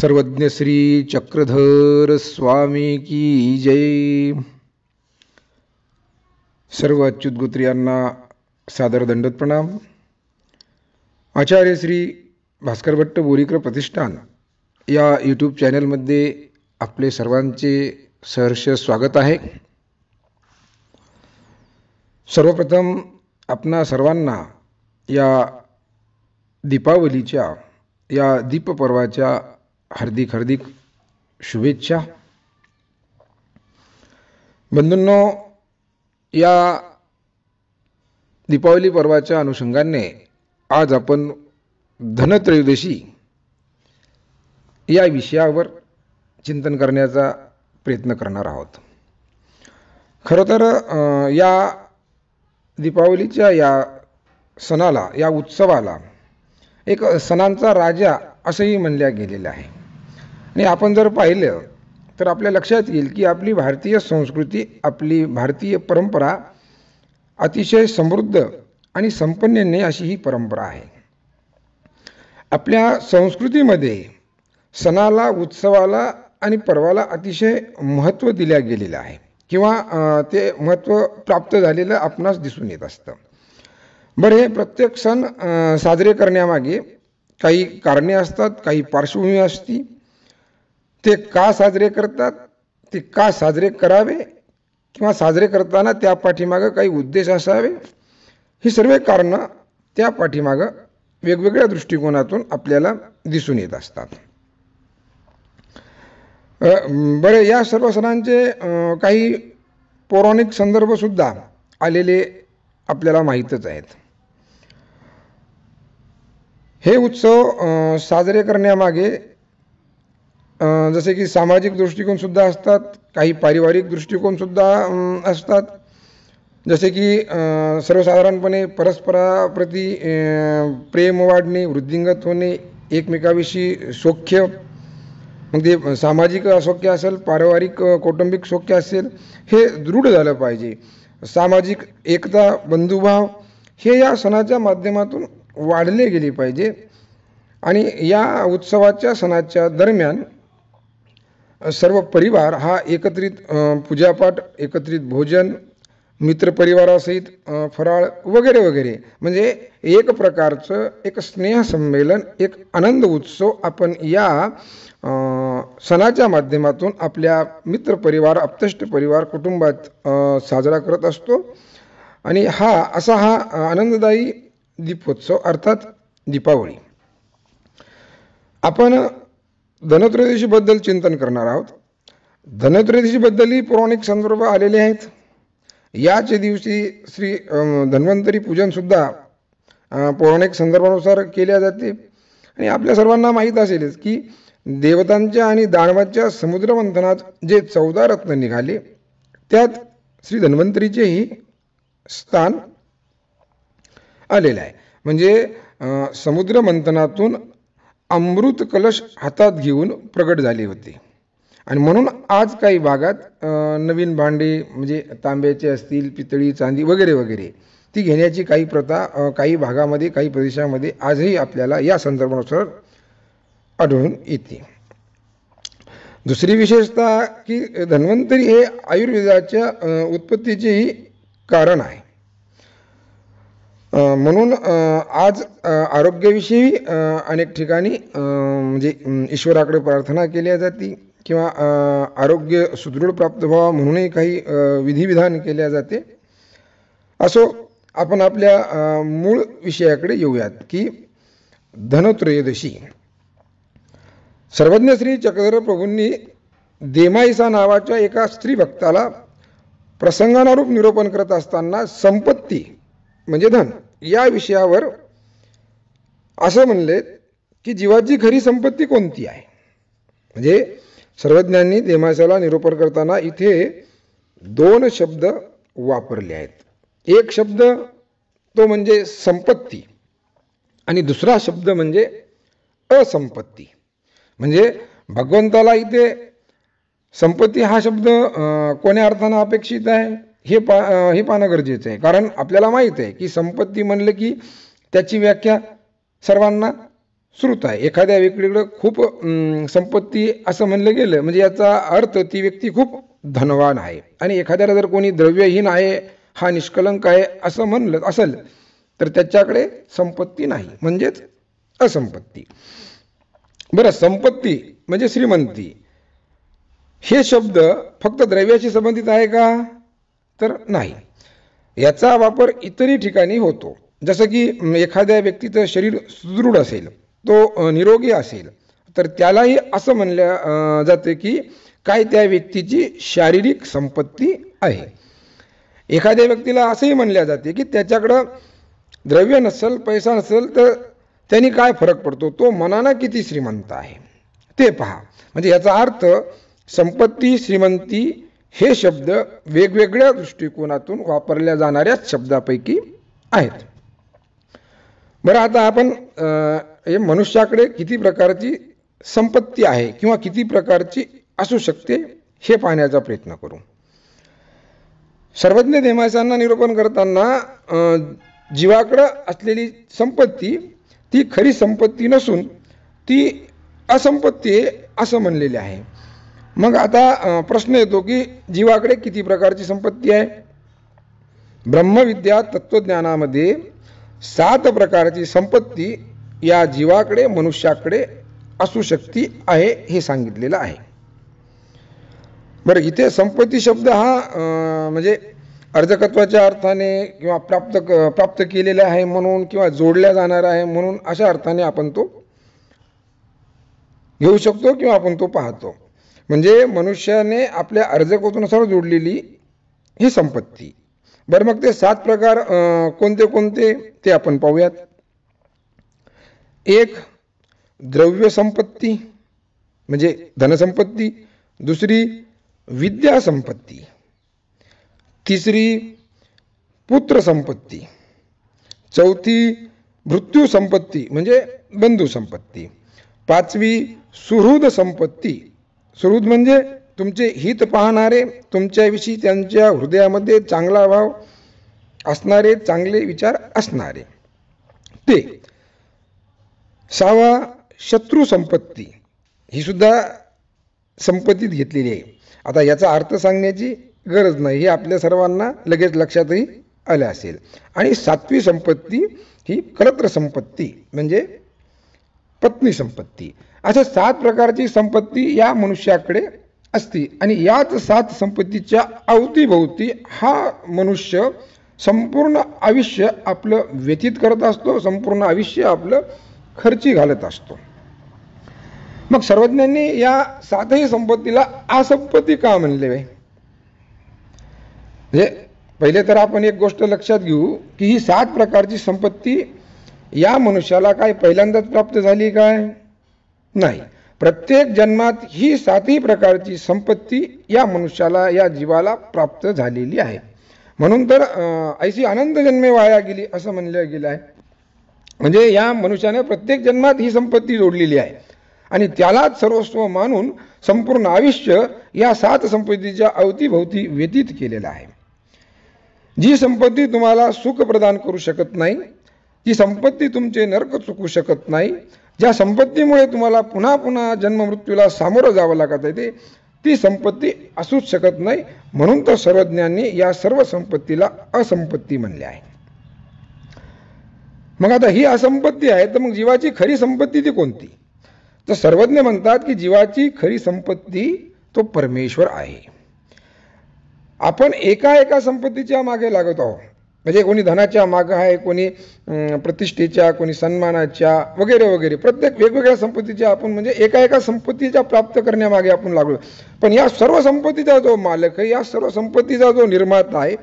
सर्वज्ञ श्री चक्रधर स्वामी की जय। सर्व अच्युत गोत्रियांना सादर दंडवत प्रणाम। आचार्य श्री भास्कर भट्ट बोरीकर प्रतिष्ठान या यूट्यूब चॅनलमध्ये आपले सर्वांचे सहर्ष स्वागत आहे। सर्वप्रथम आपणा सर्वांना या दीपावलीच्या या दीपपर्वाच्या हार्दिक हार्दिक शुभेच्छा। बंधूंनो, या दीपावली पर्वाच्या अनुषंगाने आज आपण धनत्रयोदशी या विषयावर चिंतन करण्याचा प्रयत्न करणार आहोत। खरं तर या दीपावलीच्या या सणाला, या उत्सवाला एक सणांचा राजा असंही म्हणल्या गेलेलं आहे। आणि आपण जर पाहिलं तर आपल्या लक्षात येईल की आपली भारतीय संस्कृती, आपली भारतीय परंपरा अतिशय समृद्ध आणि संपन्न अशी ही परंपरा आहे। आपल्या संस्कृतीमध्ये सणाला, उत्सवाला आणि पर्वाला अतिशय महत्त्व दिल्या गेलेलं आहे किंवा ते महत्त्व प्राप्त झालेलं आपणास दिसून येत असतं। बरं, हे प्रत्येक सण साजरे करण्यामागे काही कारणे असतात, काही पार्श्वभूमी असते। ते का साजरे करतात, ते का साजरे करावे किंवा साजरे करताना त्या पाठीमागं काही उद्देश असावे, ही सर्व कारणं त्या पाठीमागं वेगवेगळ्या दृष्टिकोनातून आपल्याला दिसून येत असतात। बरं, या सर्व सणांचे काही पौराणिक संदर्भसुद्धा आलेले आपल्याला माहीतच आहेत। हे उत्सव साजरे करण्यामागे जसे की सामाजिक दृष्टिकोनसुद्धा असतात, काही पारिवारिक दृष्टिकोनसुद्धा असतात। जसे की सर्वसाधारणपणे परस्पराप्रती प्रेम वाढणे, वृद्धिंगत होणे, एकमेकाविषयी सौख्य, मग ते सामाजिक सौख्य असेल, पारिवारिक कौटुंबिक सौख्य असेल, हे दृढ झालं पाहिजे। सामाजिक एकता, बंधुभाव हे या सणाच्या माध्यमातून वाढले गेले पाहिजे। आणि या उत्सवाच्या सणाच्या दरम्यान सर्व परिवार हा एकत्रित पूजापाठ, एकत्रित भोजन, मित्रपरिवारासहित फराळ वगैरे वगैरे, म्हणजे एक प्रकारचं एक स्नेहसंमेलन, एक आनंद उत्सव आपण या सणाच्या माध्यमातून आपल्या मित्रपरिवार, आप्तेष्ट परिवार, कुटुंबात साजरा करत असतो। आणि हा आनंददायी दीपोत्सव अर्थात दीपावली। आपण धनत्रयोदशीबद्दल चिंतन करणार आहोत। धनत्रयोदशीबद्दलही पौराणिक संदर्भ आलेले आहेत। याच दिवशी श्री धन्वंतरी पूजनसुद्धा पौराणिक संदर्भानुसार केल्या जाते। आणि आपल्या सर्वांना माहीत असेलच की देवतांच्या आणि दानवांच्या समुद्रमंथनात जे 14 रत्न निघाले त्यात श्री धन्वंतरीचेही स्थान आलेलं आहे। म्हणजे समुद्रमंथनातून अमृत कलश हातात घेऊन प्रगट झाले होते। आणि म्हणून आज काही भागात नवीन भांडे म्हणजे तांब्याचे असतील, पितळी, चांदी वगैरे वगैरे ती घेण्याची काही प्रथा काही भागामध्ये, काही प्रदेशामध्ये आजही आपल्याला या संदर्भानुसार आढळून येते। दुसरी विशेषता की धन्वंतरी हे आयुर्वेदाच्या उत्पत्तीचेही कारण आहे। म्हणून आज आरोग्याविषयी अनेक ठिकाणी म्हणजे ईश्वराकडे प्रार्थना केल्या जाते किंवा आरोग्य सुदृढ प्राप्त व्हावा म्हणूनही काही विधिविधान केल्या जाते। असो, आपण आपल्या मूळ विषयाकडे येऊयात की धनत्रयोदशी। सर्वज्ञ श्री चक्रधर प्रभूंनी देमाईसा नावाच्या एका स्त्री भक्ताला प्रसंगानुरूप निरूपण करत असताना संपत्ती म्हणजे धन या विषयावर असं म्हणले की जीवाची खरी संपत्ती कोणती आहे। म्हणजे सर्वज्ञांनी देमाईसाला निरूपण करताना इथे 2 शब्द वापरले आहेत। एक शब्द तो म्हणजे संपत्ती आणि दुसरा शब्द म्हणजे असंपत्ती। म्हणजे भगवंताला इथे संपत्ती हा शब्द कोण्या अर्थानं अपेक्षित आहे हे पाहणं गरजेचं आहे। कारण आपल्याला माहीत आहे की संपत्ती म्हणलं की त्याची व्याख्या सर्वांना श्रुत आहे. एखाद्या व्यक्तीकडे खूप संपत्ती असं म्हणलं गेलं म्हणजे याचा अर्थ ती व्यक्ती खूप धनवान आहे. आणि एखाद्याला जर कोणी द्रव्यहीन आहे, हा निष्कलंक आहे असं म्हणलं असेल तर त्याच्याकडे संपत्ती नाही, म्हणजेच असंपत्ती. बरं, संपत्ती म्हणजे श्रीमंती हे शब्द फक्त द्रव्याशी संबंधित आहे का? तर नाही. याचा वापर इतरही ठिकाणी होतो. जसं की एखाद्या व्यक्तीचं शरीर सुदृढ असेल, तो निरोगी असेल, तर त्यालाही असं म्हणलं जाते की काय त्या व्यक्तीची शारीरिक संपत्ती आहे. एखाद्या व्यक्तीला असंही म्हणले जाते की त्याच्याकडं द्रव्य नसेल, पैसा नसेल, तर त्यांनी काय फरक पडतो, तो मनानं किती श्रीमंत आहे ते पहा. म्हणजे याचा अर्थ संपत्ती, श्रीमंती हे शब्द वेगवेगळ्या दृष्टिकोनातून वापरल्या जाणाऱ्या शब्दापैकी आहेत. बरं, आता आपण मनुष्याकडे किती प्रकारची संपत्ती आहे किंवा किती प्रकारची असू शकते हे पाहण्याचा प्रयत्न करू. सर्वज्ञ धेमासांना निरूपण करताना जीवाकडं असलेली संपत्ती ती खरी संपत्ती नसून ती असंपत्ती आहे असं म्हणलेले आहे. मग आता प्रश्न येतो की जीवाकडे किती प्रकारची संपत्ती आहे? ब्रह्मविद्या तत्वज्ञानामध्ये 7 प्रकारची संपत्ती या जीवाकडे, मनुष्याकडे असू शकते आहे हे सांगितलेलं आहे. बरं, इथे संपत्ती शब्द हा म्हणजे अर्धकत्वाच्या अर्थाने किंवा प्राप्त केलेला आहे म्हणून किंवा जोडल्या जाणार आहे म्हणून अशा अर्थाने आपण तो घेऊ शकतो किंवा आपण तो पाहतो. म्हणजे मनुष्याने आपल्या अर्धकत्वानुसार जोडलेली ही संपत्ती. बरं, मग ते 7 प्रकार कोणते कोणते ते आपण पाहूयात. एक, द्रव्य संपत्ती म्हणजे धनसंपत्ती. दुसरी, विद्या संपत्ती. तिसरी, पुत्र संपत्ती. चौथी, मृत्यू संपत्ती म्हणजे बंधू संपत्ती. पाचवी, सुहृद संपत्ती. सुहृद म्हणजे तुमचे हित पाहणारे, तुमच्याविषयी त्यांच्या हृदयामध्ये चांगला भाव असणारे, चांगले विचार असणारे ते. 6वा, शत्रू संपत्ती. ही सुद्धा संपत्तीत घेतलेली आहे. आता याचा अर्थ सांगण्याची गरज नाही, हे आपल्या सर्वांना लगेच लक्षातही आले असेल. आणि 7वी संपत्ती ही कलत्र संपत्ती म्हणजे पत्नी संपत्ती. अशा 7 प्रकारची संपत्ती या मनुष्याकडे असते. आणि याच 7 संपत्तीच्या अवतीभोवती हा मनुष्य संपूर्ण आयुष्य आपलं व्यतीत करत असतो, संपूर्ण आयुष्य आपलं खर्ची घालत असतो. मग सर्वज्ञांनी या 7ही संपत्तीला असंपत्ती का म्हणले? म्हणजे पहिले तर आपण एक गोष्ट लक्षात घेऊ की ही 7 प्रकारची संपत्ती या मनुष्याला काय पहिल्यांदाच प्राप्त झाली काय? नाही. प्रत्येक जन्मात ही 7ही प्रकारची संपत्ती या मनुष्याला, या जीवाला प्राप्त झालेली आहे. म्हणून तर ऐशी अनंत जन्मे वाया गेली असं म्हणलं गेलं आहे. म्हणजे या मनुष्याने प्रत्येक जन्मात ही संपत्ती जोडलेली आहे आणि त्यालाच सर्वस्व मानून संपूर्ण आयुष्य या 7 संपत्तीच्या अवतीभोवती व्यतीत केलेलं आहे. जी संपत्ती तुम्हाला सुख प्रदान करू शकत नाही, जी संपत्ती तुमचे नरक चुकू शकत नाही, ज्या संपत्तीमुळे तुम्हाला पुन्हा पुन्हा जन्ममृत्यूला सामोरं जावं लागत आहे ती संपत्ती असूच शकत नाही. म्हणून तर सर्वज्ञांनी या सर्व संपत्तीला असंपत्ती म्हणले आहे. मग आता ही असंपत्ती आहे, तर मग जीवाची खरी संपत्ती ती कोणती? तर सर्वज्ञ म्हणतात की जीवाची खरी संपत्ती तो परमेश्वर आहे. आपण एका संपत्तीच्या मागे लागत आहोत. म्हणजे कोणी धनाच्या मागे आहे, कोणी प्रतिष्ठेच्या, कोणी सन्मानाच्या वगैरे वगैरे, प्रत्येक वेगवेगळ्या संपत्तीच्या आपण म्हणजे एका संपत्तीच्या प्राप्त करण्यामागे आपण लागलो. पण या सर्व संपत्तीचा जो मालक आहे, या सर्व संपत्तीचा जो निर्माता आहे,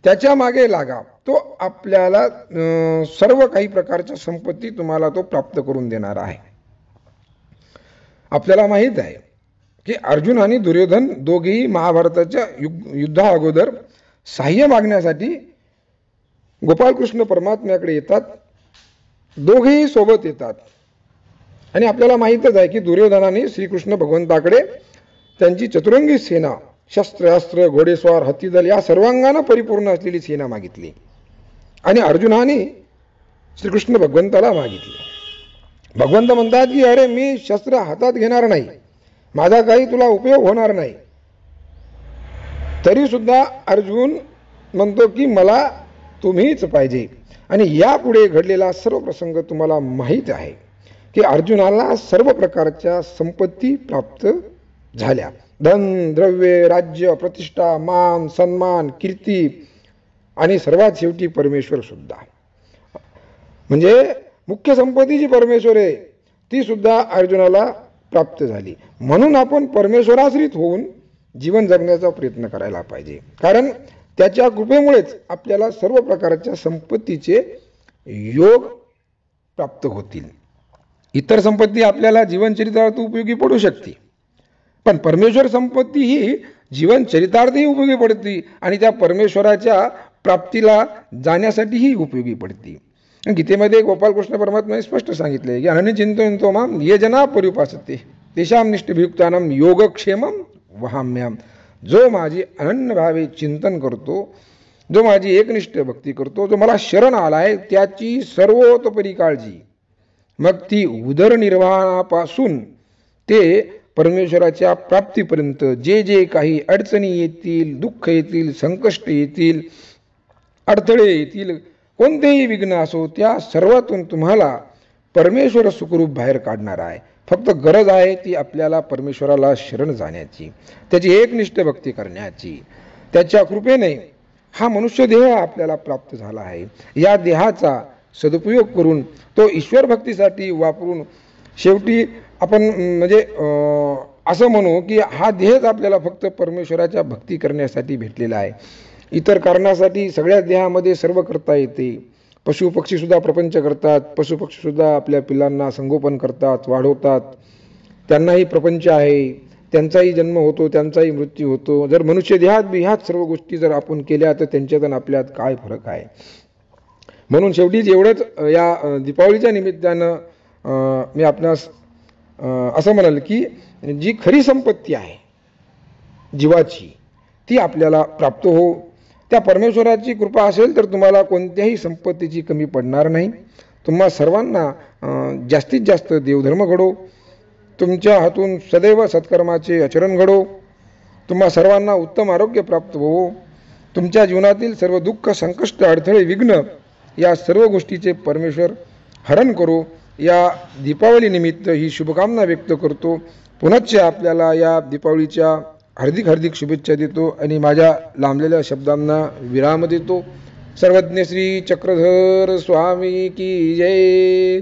त्याच्या मागे लागा. तो आपल्याला सर्व काही प्रकारच्या संपत्ती तुम्हाला तो प्राप्त करून देणार आहे. आपल्याला माहीत आहे की अर्जुन आणि दुर्योधन दोघेही महाभारताच्या युद्धा अगोदर सहाय्य मागण्यासाठी गोपालकृष्ण परमात्म्याकडे येतात. दोघेही सोबत येतात आणि आपल्याला माहीतच आहे की दुर्योधनाने श्रीकृष्ण भगवंताकडे त्यांची चतुरंगी सेना, शस्त्रास्त्र, घोडेस्वार, हत्तीदल या सर्वांगाने परिपूर्ण असलेली सेना मागितली आणि अर्जुनाने श्रीकृष्ण भगवंताला मागितली. भगवंत म्हणतात की अरे मी शस्त्र हातात घेणार नाही, माझा काही तुला उपयोग होणार नाही. तरी सुद्धा अर्जुन म्हणतो की मला तुम्हीच पाहिजे. आणि यापुढे घडलेला सर्व प्रसंग तुम्हाला माहीत आहे की अर्जुनाला सर्व प्रकारच्या संपत्ती प्राप्त झाल्या. धन, द्रव्य, राज्य, प्रतिष्ठा, मान, सन्मान, कीर्ती आणि सर्वात शेवटी परमेश्वर सुद्धा. म्हणजे मुख्य संपत्ती जी परमेश्वर आहे ती सुद्धा अर्जुनाला प्राप्त झाली. म्हणून आपण परमेश्वराश्रित होऊन जीवन जगण्याचा प्रयत्न करायला पाहिजे, कारण त्याच्या कृपेमुळेच आपल्याला सर्व प्रकारच्या संपत्तीचे योग प्राप्त होतील. इतर संपत्ती आपल्याला जीवनचरित्रार्थ उपयोगी पडू शकते, पण परमेश्वर संपत्ती ही जीवनचरितार्थही उपयोगी पडते आणि त्या परमेश्वराच्या प्राप्तीला जाण्यासाठीही उपयोगी पडते. गीतेमध्ये गोपालकृष्ण परमात्म्याने स्पष्ट सांगितले की अनन्यचिंतयन्तो माम ये जना पर्युपासते तेषां निष्ठभियुक्तानां योगक्षेमं वहाम्यहम्. जो माझी अनन्य भावे चिंतन करतो, जो माझी एकनिष्ठ भक्ती करतो, जो मला शरण आलाय, त्याची सर्वतोपरी काळजी, मग ती उदरनिर्वाहापासून ते परमेश्वराच्या प्राप्तीपर्यंत जे जे काही अडचणी येतील, दुःख येतील, संकष्ट येतील, अडथळे येतील, कोणतेही विघ्न असो, त्या सर्वातून तुम्हाला परमेश्वर सुखरूप बाहेर काढणार आहे. फक्त गरज आहे ती आपल्याला परमेश्वराला शरण जाण्याची, त्याची एकनिष्ठ भक्ती करण्याची. त्याच्या कृपेने हा मनुष्य देह आपल्याला प्राप्त झाला आहे. या देहाचा सदुपयोग करून तो ईश्वर भक्तीसाठी वापरून शेवटी आपण म्हणजे असं म्हणू की हा देहच आपल्याला फक्त परमेश्वराच्या भक्ती करण्यासाठी भेटलेला आहे. इतर कारणासाठी सगळ्या देहामध्ये सर्व करता येते. पशुपक्षीसुद्धा प्रपंच करतात, पशुपक्षीसुद्धा आपल्या पिलांना संगोपन करतात, वाढवतात, त्यांनाही प्रपंच आहे, त्यांचाही जन्म होतो, त्यांचाही मृत्यू होतो. जर मनुष्य देहात बी ह्याच सर्व गोष्टी जर आपण केल्या तर त्यांच्यात आणि आपल्यात काय फरक आहे. म्हणून शेवटीच एवढंच या दीपावलीच्या निमित्तानं मी आपणास असं म्हणाल की जी खरी संपत्ती आहे जीवाची ती आपल्याला प्राप्त हो. त्या परमेश्वराची कृपा असेल तर तुम्हाला कोणत्याही संपत्तीची कमी पडणार नाही. तुम्हा सर्वांना जास्तीत जास्त देवधर्म घडो, तुमच्या हातून सदैव सत्कर्माचे आचरण घडो, तुम्हा सर्वांना उत्तम आरोग्य प्राप्त हो, तुमच्या जीवनातील सर्व दुःख, संकष्ट, अडथळे, विघ्न या सर्व गोष्टीचे परमेश्वर हरण करो. या दीपावली निमित्त ही शुभकामना व्यक्त करतो. पुनश्च आपल्याला या दीपावलीच्या हार्दिक हार्दिक शुभेच्छा देतो आणि माझ्या लांबलेल्या शब्दांना विराम देतो. सर्वज्ञ श्री चक्रधर स्वामी की जय.